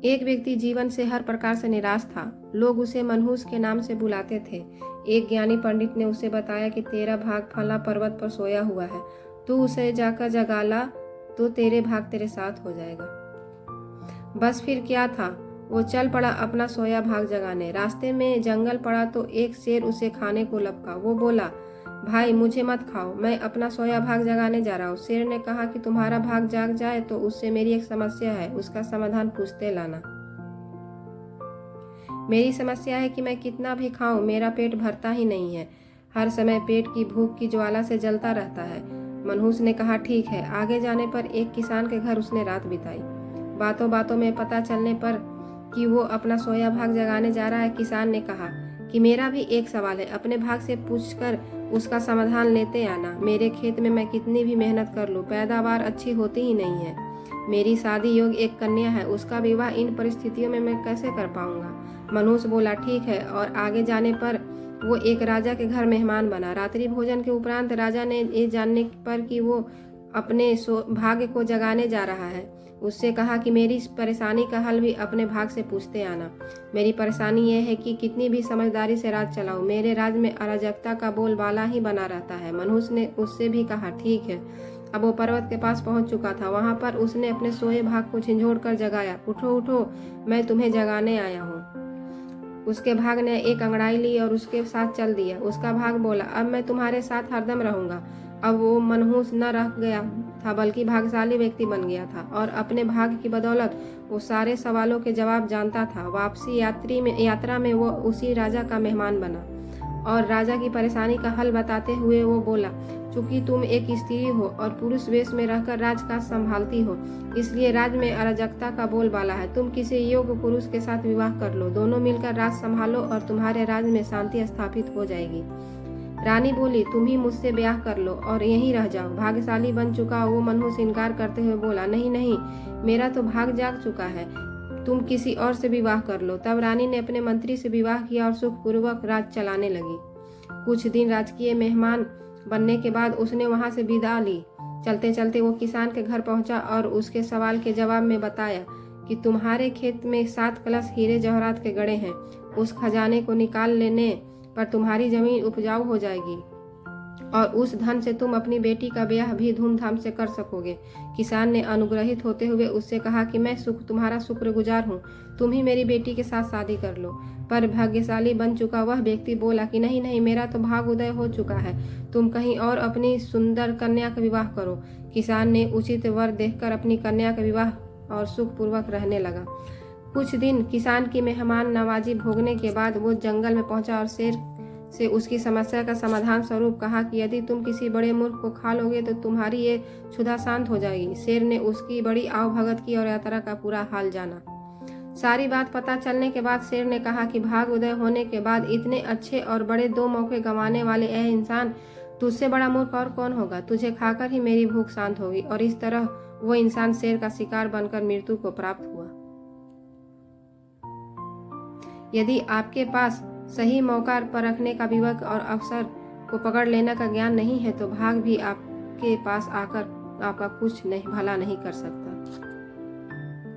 एक व्यक्ति जीवन से हर प्रकार से निराश था। लोग उसे मनहूस के नाम से बुलाते थे। एक ज्ञानी पंडित ने उसे बताया कि तेरा भाग फला पर्वत पर सोया हुआ है, तू उसे जाकर जगा ला तो तेरे भाग तेरे साथ हो जाएगा। बस फिर क्या था, वो चल पड़ा अपना सोया भाग जगाने। रास्ते में जंगल पड़ा तो एक शेर उसे खाने को लपका। वो बोला, भाई मुझे मत खाओ, मैं अपना सोया भाग जगाने जा रहा हूँ। शेर ने कहा कि तुम्हारा भाग जाग जाए तो उससे मेरी एक समस्या है, उसका समाधान पूछते लाना। मेरी समस्या है कि मैं कितना भी खाऊं मेरा पेट भरता ही नहीं है, हर समय पेट की भूख की ज्वाला से जलता रहता है। मनहूस ने कहा, ठीक है। आगे जाने पर एक किसान के घर उसने रात बिताई। बातों बातों में पता चलने पर कि वो अपना सोया भाग जगाने जा रहा है, किसान ने कहा कि मेरा भी एक सवाल है, अपने भाग से पूछकर उसका समाधान लेते आना। मेरे खेत में मैं कितनी भी मेहनत कर लूं, पैदावार अच्छी होती ही नहीं है। मेरी शादी योग्य एक कन्या है, उसका विवाह इन परिस्थितियों में मैं कैसे कर पाऊंगा। मनहूस बोला, ठीक है। और आगे जाने पर वो एक राजा के घर मेहमान बना। रात्रि भोजन के उपरांत राजा ने ये जानने पर कि वो अपने भाग्य को जगाने जा रहा है, उससे कहा कि मेरी परेशानी का हल भी अपने भाग से पूछते आना। मेरी परेशानी यह है कि कितनी भी समझदारी से राज चलाऊं, मेरे राज्य में अराजकता का बोलबाला ही बना रहता है। मनहूस ने उससे भी कहा, ठीक है। अब वो पर्वत के पास पहुंच चुका था। वहां पर उसने अपने सोए भाग को झिंझोड़ कर जगाया। उठो उठो, मैं तुम्हें जगाने आया हूँ। उसके भाग ने एक अंगड़ाई ली और उसके साथ चल दिया। उसका भाग बोला, अब मैं तुम्हारे साथ हरदम रहूंगा। अब वो मनहूस न रह गया था बल्कि भाग्यशाली व्यक्ति बन गया था और अपने भाग्य की बदौलत वो सारे सवालों के जवाब जानता था। वापसी यात्रा में वो उसी राजा का मेहमान बना और राजा की परेशानी का हल बताते हुए वो बोला, चूंकि तुम एक स्त्री हो और पुरुष वेश में रहकर राजकाज संभालती हो, इसलिए राज्य में अराजकता का बोलबाला है। तुम किसी योग्य पुरुष के साथ विवाह कर लो, दोनों मिलकर राज संभालो और तुम्हारे राज्य में शांति स्थापित हो जाएगी। रानी बोली, तुम ही मुझसे ब्याह कर लो और यहीं रह जाओ। भाग्यशाली बन चुका वो मनहूस इनकार करते हुए बोला, नहीं नहीं, मेरा तो भाग जाग चुका है, तुम किसी और से विवाह कर लो। तब रानी ने अपने मंत्री से विवाह किया और सुखपूर्वक राज चलाने लगी। कुछ दिन राजकीय मेहमान बनने के बाद उसने वहां से विदा ली। चलते चलते वो किसान के घर पहुंचा और उसके सवाल के जवाब में बताया कि तुम्हारे खेत में 7 कलश हीरे जवाहरात के गड़े हैं, उस खजाने को निकाल लेने पर तुम्हारी जमीन उपजाऊ हो जाएगी और उस धन से तुम अपनी बेटी का ब्याह भी धूमधाम से कर सकोगे। किसान ने अनुग्रहित होते हुए उससे कहा कि मैं तुम्हारा शुक्रगुजार हूँ, तुम ही मेरी बेटी के साथ शादी कर लो। पर भाग्यशाली बन चुका वह व्यक्ति बोला कि नहीं नहीं, मेरा तो भाग उदय हो चुका है, तुम कहीं और अपनी सुंदर कन्या का विवाह करो। किसान ने उचित वर देखकर अपनी कन्या का विवाह और सुखपूर्वक रहने लगा। कुछ दिन किसान की मेहमान नवाजी भोगने के बाद वो जंगल में पहुंचा और शेर से उसकी समस्या का समाधान स्वरूप कहा कि यदि तुम किसी बड़े मूर्ख को खा लोगे तो तुम्हारी ये क्षुधा शांत हो जाएगी। शेर ने उसकी बड़ी आवभगत की और यात्रा का पूरा हाल जाना। सारी बात पता चलने के बाद शेर ने कहा कि भाग उदय होने के बाद इतने अच्छे और बड़े 2 मौके गंवाने वाले यह इंसान तुझसे बड़ा मूर्ख और कौन होगा। तुझे खाकर ही मेरी भूख शांत होगी। और इस तरह वो इंसान शेर का शिकार बनकर मृत्यु को प्राप्त हुआ। यदि आपके पास सही मौका परखने का विवेक और अवसर को पकड़ लेने का ज्ञान नहीं है तो भाग भी आपके पास आकर आपका कुछ नहीं भला नहीं कर सकता।